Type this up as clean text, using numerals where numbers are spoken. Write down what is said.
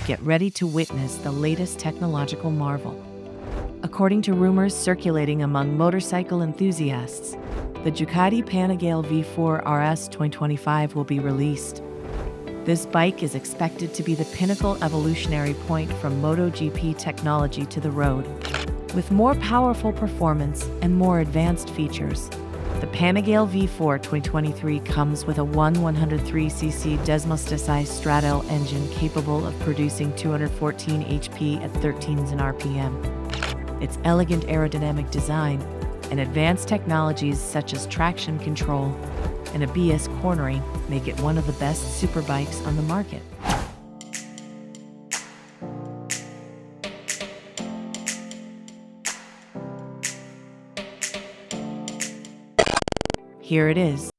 Get ready to witness the latest technological marvel. According to rumors circulating among motorcycle enthusiasts, the Ducati Panigale V4 RS 2025 will be released. This bike is expected to be the pinnacle evolutionary point from Moto GP technology to the road. With more powerful performance and more advanced features, the Panigale V4 2023 comes with a 103cc Desmosedici Stradale engine capable of producing 214 HP at 13s RPM. Its elegant aerodynamic design and advanced technologies such as traction control and ABS cornering make it one of the best superbikes on the market. Here it is,